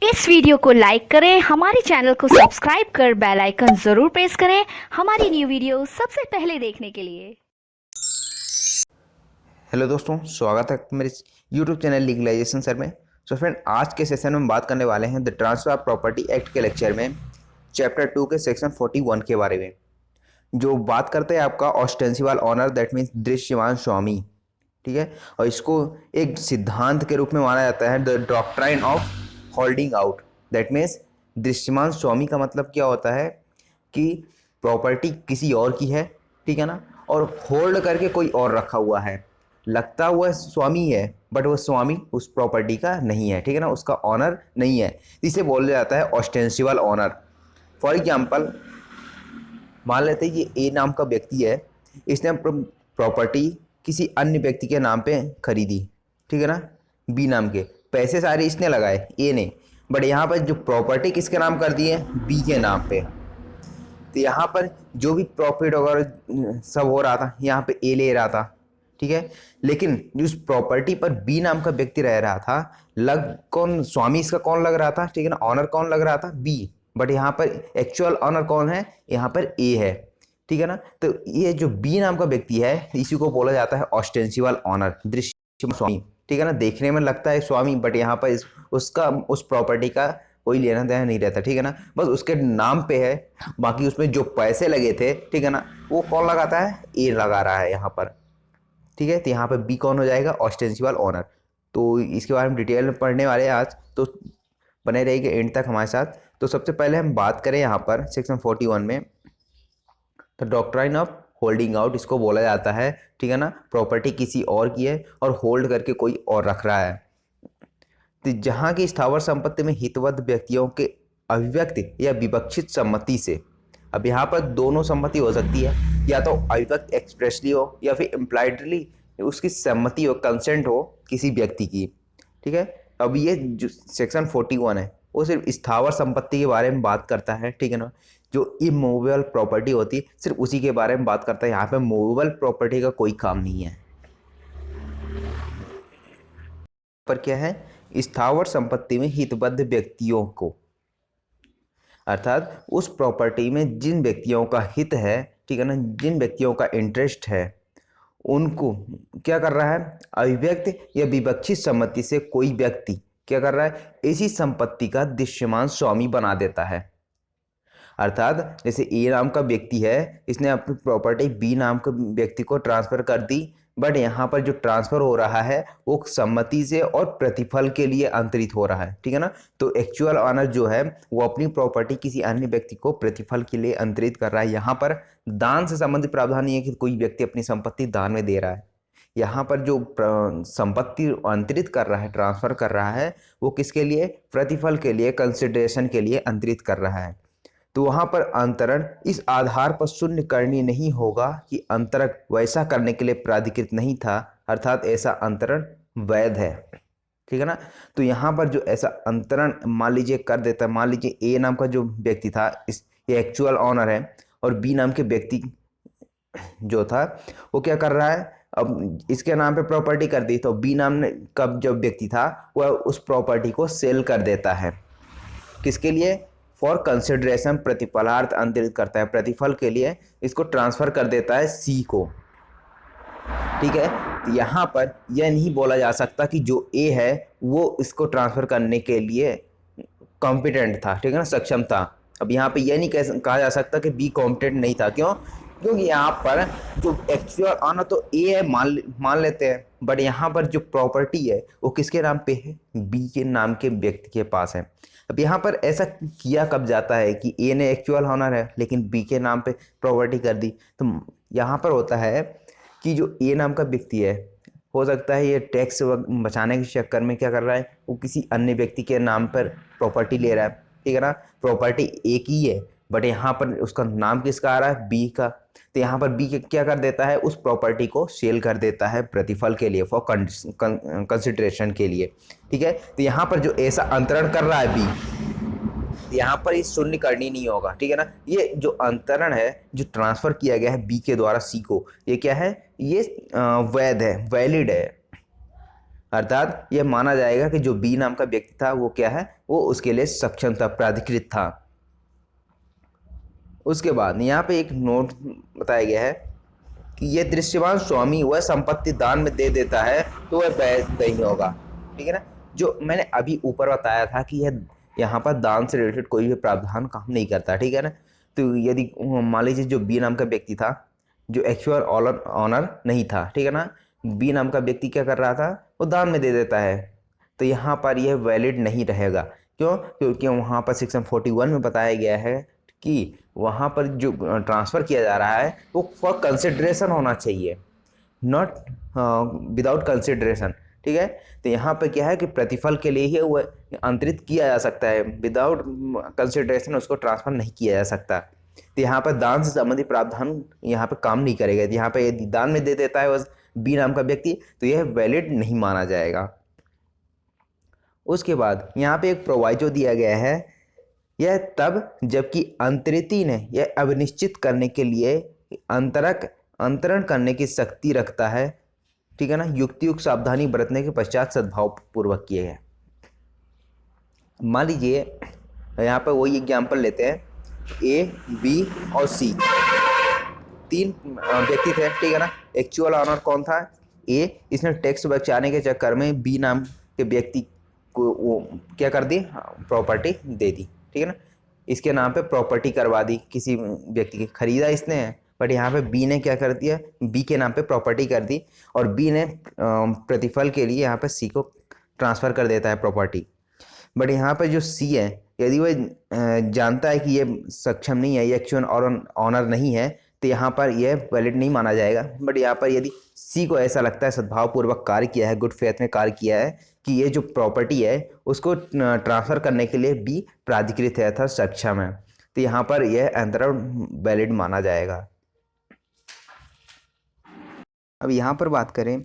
इस वीडियो को लाइक करें, हमारे चैनल को सब्सक्राइब कर बेल आइकन जरूर प्रेस करें हमारी न्यू वीडियो सबसे पहले देखने के लिए। हेलो दोस्तों, स्वागत है मेरे यूट्यूब चैनल लीगलाइजेशन सर में। फ्रेंड, आज के सेशन में हम बात करने वाले हैं the transfer of property act के लेक्चर में चैप्टर 2 के सेक्शन 41 के बारे में, जो बात करते हैं आपका ऑस्टेंसिबल ऑनर, दैट मीन्स दृश्यमान स्वामी। ठीक है, और इसको एक सिद्धांत के रूप में माना जाता है the doctrine of holding out. That means दृश्यमान स्वामी का मतलब क्या होता है कि प्रॉपर्टी किसी और की है, ठीक है ना, और होल्ड करके कोई और रखा हुआ है, लगता हुआ स्वामी है बट वो स्वामी उस प्रॉपर्टी का नहीं है, ठीक है ना, उसका ऑनर नहीं है। इसे बोला जाता है ऑस्टेंसिबल ऑनर। फॉर एग्जांपल, मान लेते हैं कि ए नाम का व्यक्ति है, इसने प्रॉपर्टी किसी अन्य व्यक्ति के नाम पे खरीदी, ठीक है ना, बी नाम के, पैसे सारे इसने लगाए ए ने, बट यहाँ पर जो प्रॉपर्टी किसके नाम कर दी है, बी के नाम पे। तो यहाँ पर जो भी प्रॉफिट वगैरह सब हो रहा था यहाँ पे ए ले रहा था, ठीक है, लेकिन जो उस प्रॉपर्टी पर बी नाम का व्यक्ति रह रहा था, लग कौन स्वामी इसका कौन लग रहा था, ठीक है ना, ऑनर कौन लग रहा था, बी, बट यहाँ पर एक्चुअल ऑनर कौन है, यहाँ पर ए है, ठीक है ना। तो ये जो बी नाम का व्यक्ति है इसी को बोला जाता है ऑस्टेंसिबल ऑनर, दृश्य स्वामी, ठीक है ना। देखने में लगता है स्वामी बट यहाँ पर उसका उस प्रॉपर्टी का कोई लेना देना नहीं रहता, ठीक है ना, बस उसके नाम पे है। बाकी उसमें जो पैसे लगे थे, ठीक है ना, वो कौन लगाता है, ए लगा रहा है यहाँ पर, ठीक है। तो यहाँ पे बी कौन हो जाएगा, ऑस्टेंसिबल ऑनर। तो इसके बारे में डिटेल में पढ़ने वाले हैं आज, तो बने रहेंगे एंड तक हमारे साथ। तो सबसे पहले हम बात करें यहाँ पर सेक्शन 41 में, तो डॉक्ट्राइन ऑफ होल्डिंग आउट इसको बोला जाता है, ठीक है ना, प्रॉपर्टी किसी और की है और होल्ड करके कोई और रख रहा है। तो जहाँ की स्थावर संपत्ति में हितबद्ध व्यक्तियों के अभिव्यक्त या विवक्षित सम्मति से, अब यहाँ पर दोनों सम्मति हो सकती है, या तो अभिव्यक्त एक्सप्रेसली हो या फिर इम्प्लाइडली उसकी सहमति हो, कंसेंट हो किसी व्यक्ति की, ठीक है। अब ये जो सेक्शन 41 है वो सिर्फ स्थावर संपत्ति के बारे में बात करता है, ठीक है ना, जो इमूवेबल प्रॉपर्टी होती है सिर्फ उसी के बारे में बात करता है। यहाँ पे मूवेबल प्रॉपर्टी का कोई काम नहीं है। पर क्या है, स्थावर संपत्ति में हितबद्ध व्यक्तियों को, अर्थात उस प्रॉपर्टी में जिन व्यक्तियों का हित है, ठीक है ना, जिन व्यक्तियों का इंटरेस्ट है, उनको क्या कर रहा है, अभिव्यक्त या विवक्षित सम्मति से कोई व्यक्ति क्या कर रहा है, इसी संपत्ति का दृश्यमान स्वामी बना देता है। अर्थात जैसे ए नाम का व्यक्ति है, इसने अपनी प्रॉपर्टी बी नाम के व्यक्ति को ट्रांसफर कर दी, बट यहाँ पर जो ट्रांसफर हो रहा है वो सम्मति से और प्रतिफल के लिए अंतरित हो रहा है, ठीक है ना। तो एक्चुअल ऑनर जो है वो अपनी प्रॉपर्टी किसी अन्य व्यक्ति को प्रतिफल के लिए अंतरित कर रहा है। यहाँ पर दान से संबंधित प्रावधान नहीं है कि कोई व्यक्ति अपनी संपत्ति दान में दे रहा है। यहाँ पर जो संपत्ति अंतरित कर रहा है, ट्रांसफर कर रहा है, वो किसके लिए, प्रतिफल के लिए, कंसिडरेशन के लिए अंतरित कर रहा है। तो वहां पर अंतरण इस आधार पर शून्य करनी नहीं होगा कि अंतरक वैसा करने के लिए प्राधिकृत नहीं था, अर्थात ऐसा अंतरण वैध है, ठीक है ना। तो यहाँ पर जो ऐसा अंतरण मान लीजिए कर देता है, मान लीजिए ए नाम का जो व्यक्ति था ये एक्चुअल ऑनर है, और बी नाम के व्यक्ति जो था वो क्या कर रहा है, अब इसके नाम पे प्रॉपर्टी कर दी, तो बी नाम का जो व्यक्ति था वह उस प्रॉपर्टी को सेल कर देता है, किसके लिए, फॉर कंसिडरेशन, प्रतिफलार्थ अंतरित करता है, प्रतिफल के लिए इसको ट्रांसफर कर देता है सी को, ठीक है। तो यहाँ पर यह नहीं बोला जा सकता कि जो ए है वो इसको ट्रांसफर करने के लिए कॉम्पिटेंट था, ठीक है ना, सक्षम था। अब यहाँ पे यह नहीं कहा जा सकता कि बी कॉम्पिटेंट नहीं था, क्यों, क्योंकि यहाँ पर जो एक्चुअल ऑनर तो ए है, मान लेते हैं, बट यहाँ पर जो प्रॉपर्टी है वो किसके नाम पे है, बी के नाम के व्यक्ति के पास है। अब यहाँ पर ऐसा किया कब जाता है कि ए ने एक्चुअल ऑनर है लेकिन बी के नाम पे प्रॉपर्टी कर दी, तो यहाँ पर होता है कि जो ए नाम का व्यक्ति है, हो सकता है ये टैक्स बचाने के चक्कर में क्या कर रहा है, वो किसी अन्य व्यक्ति के नाम पर प्रॉपर्टी ले रहा है, ठीक है ना, प्रॉपर्टी ए की है बट यहाँ पर उसका नाम किसका आ रहा है, बी का। तो यहाँ पर बी क्या कर देता है, उस प्रॉपर्टी को सेल कर देता है प्रतिफल के लिए, फॉर कंसिडरेशन के लिए, ठीक है। तो यहाँ पर जो ऐसा अंतरण कर रहा है बी, यहाँ पर ये शून्य करनी नहीं होगा, ठीक है ना। ये जो अंतरण है जो ट्रांसफर किया गया है बी के द्वारा सी को, ये क्या है, ये वैध है, वैलिड है, अर्थात यह माना जाएगा कि जो बी नाम का व्यक्ति था वो क्या है, वो उसके लिए सक्षम था, प्राधिकृत था। उसके बाद यहाँ पे एक नोट बताया गया है कि यह दृश्यवान स्वामी वह संपत्ति दान में दे देता है तो वह वैध नहीं होगा। ठीक है ना, जो मैंने अभी ऊपर बताया था कि यह यहाँ पर दान से रिलेटेड कोई भी प्रावधान काम नहीं करता। ठीक है ना, तो यदि मान लीजिए जो बी नाम का व्यक्ति था, जो एक्चुअल ऑनर नहीं था, ठीक है ना, बी नाम का व्यक्ति क्या कर रहा था, वो दान में दे देता है, तो यहाँ पर यह वैलिड नहीं रहेगा। क्यों? क्योंकि वहाँ पर सेक्शन 41 में बताया गया है कि वहाँ पर जो ट्रांसफ़र किया जा रहा है वो फॉर कंसिडरेशन होना चाहिए, नॉट विदाउट कंसिडरेशन। ठीक है, तो यहाँ पे क्या है कि प्रतिफल के लिए ही वो अंतरित किया जा सकता है, विदाउट कंसिडरेशन उसको ट्रांसफ़र नहीं किया जा सकता। तो यहाँ पर दान से संबंधित प्रावधान यहाँ पे काम नहीं करेगा। यहाँ पे यदि दान में दे देता है बस बी नाम का व्यक्ति, तो यह वैलिड नहीं माना जाएगा। उसके बाद यहाँ पे एक प्रोवाइजो दिया गया है, यह तब जबकि अंतरिती ने यह अनिश्चित करने के लिए अंतरण करने की शक्ति रखता है। ठीक है ना, युक्तियुक्त सावधानी बरतने के पश्चात सद्भाव पूर्वक किए गए। मान लीजिए यहाँ पर वही एग्जाम्पल लेते हैं, ए, बी और सी, तीन व्यक्ति थे। ठीक है ना, एक्चुअल ऑनर कौन था? ए। इसने टैक्स बचाने के चक्कर में बी नाम के व्यक्ति को वो क्या कर दी, प्रॉपर्टी दे दी। ठीक है ना, इसके नाम पे प्रॉपर्टी करवा दी, किसी व्यक्ति की खरीदा इसने, बट यहाँ पे बी ने क्या कर दिया, बी के नाम पे प्रॉपर्टी कर दी, और बी ने प्रतिफल के लिए यहाँ पे सी को ट्रांसफ़र कर देता है प्रॉपर्टी। बट यहाँ पे जो सी है, यदि वह जानता है कि ये सक्षम नहीं है, ये एक्चुअल ऑनर नहीं है, तो यहाँ पर यह वैलिड नहीं माना जाएगा। बट यहाँ पर यदि सी को ऐसा लगता है, सद्भावपूर्वक कार्य किया है, गुड फेथ में कार्य किया है कि ये जो प्रॉपर्टी है उसको ट्रांसफ़र करने के लिए बी प्राधिकृत है अर्थात सक्षम है, तो यहाँ पर यह अंतरण वैलिड माना जाएगा। अब यहाँ पर बात करें,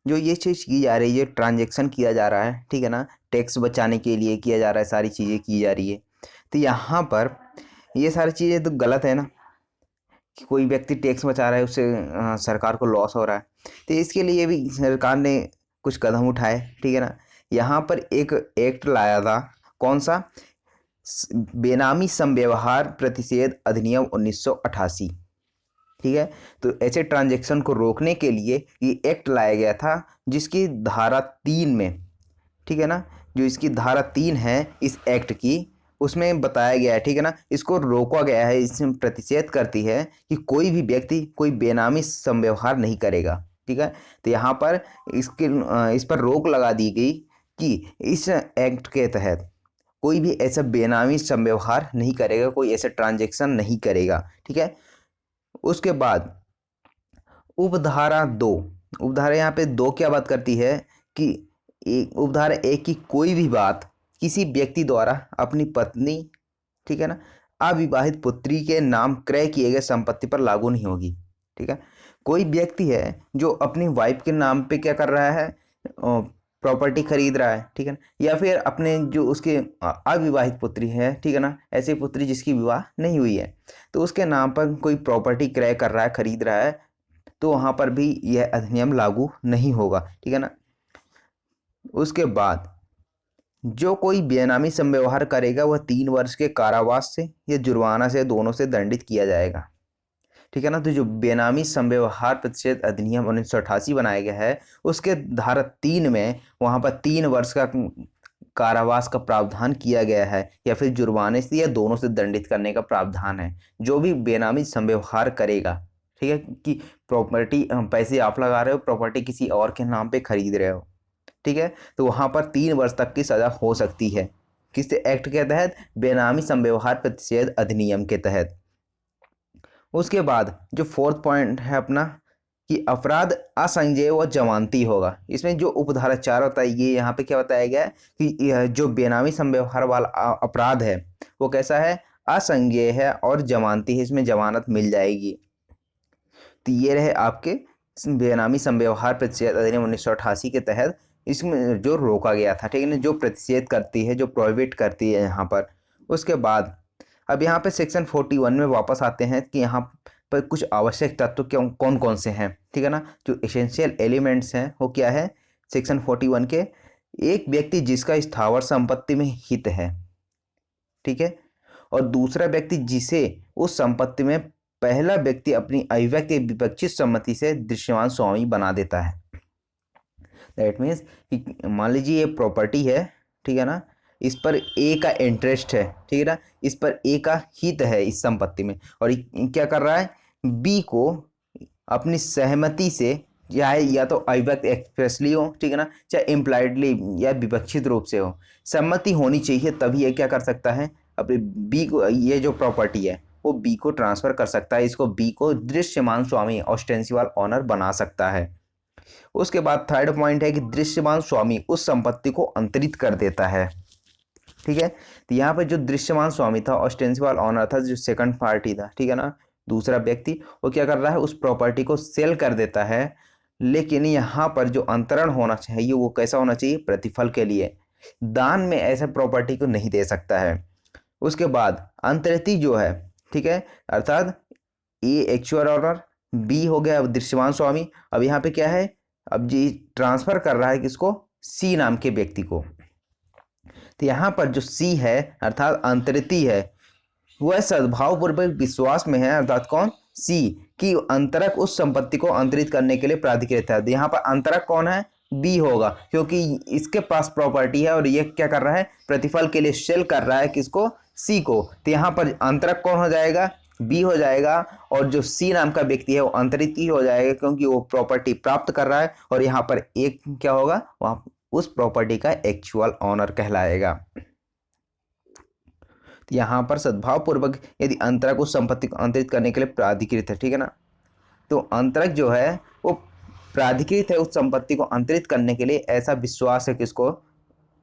जो ये चीज़ की जा रही है, ट्रांजैक्शन किया जा रहा है, ठीक है ना, टैक्स बचाने के लिए किया जा रहा है, सारी चीज़ें की जा रही है, तो यहाँ पर ये सारी चीज़ें तो गलत है ना, कि कोई व्यक्ति टैक्स बचा रहा है उससे सरकार को लॉस हो रहा है, तो इसके लिए भी सरकार ने कुछ कदम उठाए। ठीक है ना, यहाँ पर एक एक्ट लाया था, कौन सा? बेनामी समव्यवहार प्रतिषेध अधिनियम 1988। ठीक है, तो ऐसे ट्रांजैक्शन को रोकने के लिए ये एक्ट लाया गया था, जिसकी धारा 3 में, ठीक है ना, जो इसकी धारा 3 है इस एक्ट की, उसमें बताया गया है, ठीक है ना, इसको रोका गया है, इसमें प्रतिषेध करती है कि कोई भी व्यक्ति कोई बेनामी समव्यवहार नहीं करेगा। ठीक है, तो यहाँ पर इस पर रोक लगा दी गई कि इस एक्ट के तहत कोई भी ऐसा बेनामी समव्यवहार नहीं करेगा, कोई ऐसा ट्रांजैक्शन नहीं करेगा। ठीक है, उसके बाद उपधारा 2, उपधारा यहाँ पे 2 क्या बात करती है कि उपधारा 1 की कोई भी बात किसी व्यक्ति द्वारा अपनी पत्नी, ठीक है ना, अविवाहित पुत्री के नाम क्रय किए गए संपत्ति पर लागू नहीं होगी। ठीक है, कोई व्यक्ति है जो अपनी वाइफ के नाम पे क्या कर रहा है, प्रॉपर्टी खरीद रहा है, ठीक है ना, या फिर अपने जो उसके अविवाहित पुत्री है, ठीक है ना, ऐसी पुत्री जिसकी विवाह नहीं हुई है, तो उसके नाम पर कोई प्रॉपर्टी क्रय कर रहा है, खरीद रहा है, तो वहाँ पर भी यह अधिनियम लागू नहीं होगा। ठीक है ना, उसके बाद जो कोई बेनामी समव्यवहार करेगा वह 3 वर्ष के कारावास से या जुर्माना से, दोनों से दंडित किया जाएगा। ठीक है ना, तो जो बेनामी समव्यवहार प्रतिषेध अधिनियम 1988 बनाया गया है, उसके धारा 3 में वहाँ पर 3 वर्ष का कारावास का प्रावधान किया गया है, या फिर जुर्माने से या दोनों से दंडित करने का प्रावधान है जो भी बेनामी समव्यवहार करेगा। ठीक है, कि प्रॉपर्टी पैसे आप लगा रहे हो, प्रॉपर्टी किसी और के नाम पे खरीद रहे हो, ठीक है, तो वहाँ पर 3 वर्ष तक की सज़ा हो सकती है। किस एक्ट के तहत? बेनामी समव्यवहार प्रतिषेध अधिनियम के तहत। उसके बाद जो 4th पॉइंट है अपना, कि अपराध असंज्ञेय व जमानती होगा। इसमें जो उपधारा 4 होता है, ये यहाँ पे क्या बताया गया है कि जो बेनामी समव्यवहार वाला अपराध है वो कैसा है? असंज्ञेय है और जमानती है, इसमें जमानत मिल जाएगी। तो ये रहे आपके बेनामी समव्यवहार प्रतिषेध अधिनियम 1988 के तहत इसमें जो रोका गया था। ठीक है ना, जो प्रतिषेध करती है, जो प्रोहिबिट करती है यहाँ पर। उसके बाद अब यहाँ पे सेक्शन 41 में वापस आते हैं कि यहाँ पर कुछ आवश्यक तत्व कौन कौन से हैं। ठीक है ना, जो एसेंशियल एलिमेंट्स हैं वो क्या है? सेक्शन 41 के, एक व्यक्ति जिसका स्थावर संपत्ति में हित है, ठीक है, और दूसरा व्यक्ति जिसे उस संपत्ति में पहला व्यक्ति अपनी अभिव्यक्ति या विपक्षी सम्मति से दृश्यमान स्वामी बना देता है। दैट मीन्स मान लीजिए ये प्रॉपर्टी है, ठीक है ना, इस पर ए का इंटरेस्ट है, ठीक है ना, इस पर ए का हित है इस संपत्ति में, और क्या कर रहा है, बी को अपनी सहमति से, चाहे या तो अभिव्यक्त एक्सप्रेसली हो, ठीक है ना, चाहे इम्प्लाइडली या विवक्षित रूप से हो, सम्मति होनी चाहिए तभी ये क्या कर सकता है, अपने बी को, ये जो प्रॉपर्टी है वो बी को ट्रांसफर कर सकता है, इसको बी को दृश्यमान स्वामी ऑस्टेंसिबल ऑनर बना सकता है। उसके बाद थर्ड पॉइंट है कि दृश्यमान स्वामी उस संपत्ति को अंतरित कर देता है, ठीक है। तो यहाँ पर जो दृश्यमान स्वामी था, ऑस्टेंसिबल ऑनर था, जो सेकंड पार्टी था, ठीक है ना, दूसरा व्यक्ति, वो क्या कर रहा है, उस प्रॉपर्टी को सेल कर देता है। लेकिन यहाँ पर जो अंतरण होना चाहिए वो कैसा होना चाहिए, प्रतिफल के लिए, दान में ऐसा प्रॉपर्टी को नहीं दे सकता है। उसके बाद अंतरिति जो है, ठीक है, अर्थात ए एक्चुअल ऑनर, बी हो गया दृश्यमान स्वामी, अब यहाँ पे क्या है, अब जी ट्रांसफर कर रहा है किसको, सी नाम के व्यक्ति को। तो यहाँ पर जो सी है अर्थात अंतरिति है, वह सद्भावपूर्वक विश्वास में है, अर्थात कौन, सी, कि अंतरक उस संपत्ति को अंतरित करने के लिए प्राधिकृत है। यहाँ पर अंतरक कौन है, बी होगा, क्योंकि इसके पास प्रॉपर्टी है और ये क्या कर रहा है, प्रतिफल के लिए सेल कर रहा है किसको, सी को। तो यहाँ पर अंतरक कौन हो जाएगा, बी हो जाएगा, और जो सी नाम का व्यक्ति है वो अंतरित ही हो जाएगा, क्योंकि वो प्रॉपर्टी प्राप्त कर रहा है, और यहाँ पर एक क्या होगा, वहाँ उस प्रॉपर्टी का एक्चुअल ऑनर कहलाएगा। तो यहाँ पर सद्भावपूर्वक यदि अंतरक उस संपत्ति को अंतरित करने के लिए प्राधिकृत है, ठीक है ना, तो अंतरक जो है वो प्राधिकृत है उस संपत्ति को अंतरित करने के लिए, ऐसा विश्वास है किसको,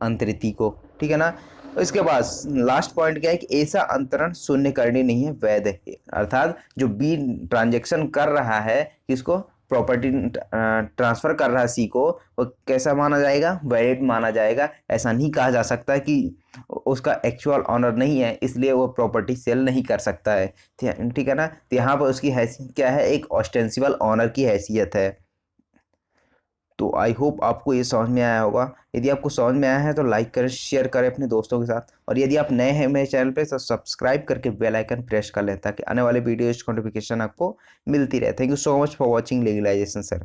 अंतरिति को, ठीक है ना। इसके बाद लास्ट पॉइंट क्या है कि ऐसा अंतरण शून्य करनी नहीं है, वैध है, अर्थात जो बी ट्रांजैक्शन कर रहा है किसको, प्रॉपर्टी ट्रांसफर कर रहा है सी को, वो कैसा माना जाएगा, वैलिड माना जाएगा। ऐसा नहीं कहा जा सकता कि उसका एक्चुअल ऑनर नहीं है इसलिए वो प्रॉपर्टी सेल नहीं कर सकता है, ठीक है ना। तो यहाँ पर उसकी हैसियत क्या है, एक ऑस्टेंसिबल ऑनर की हैसियत है। तो आई होप आपको ये समझ में आया होगा। यदि आपको समझ में आया है तो लाइक करें, शेयर करें अपने दोस्तों के साथ, और यदि आप नए हैं मेरे चैनल पे तो सब्सक्राइब करके बेल आइकन प्रेस कर लें ताकि आने वाले वीडियोज की नोटिफिकेशन आपको मिलती रहे। Thank you so much for watching legalisation sir.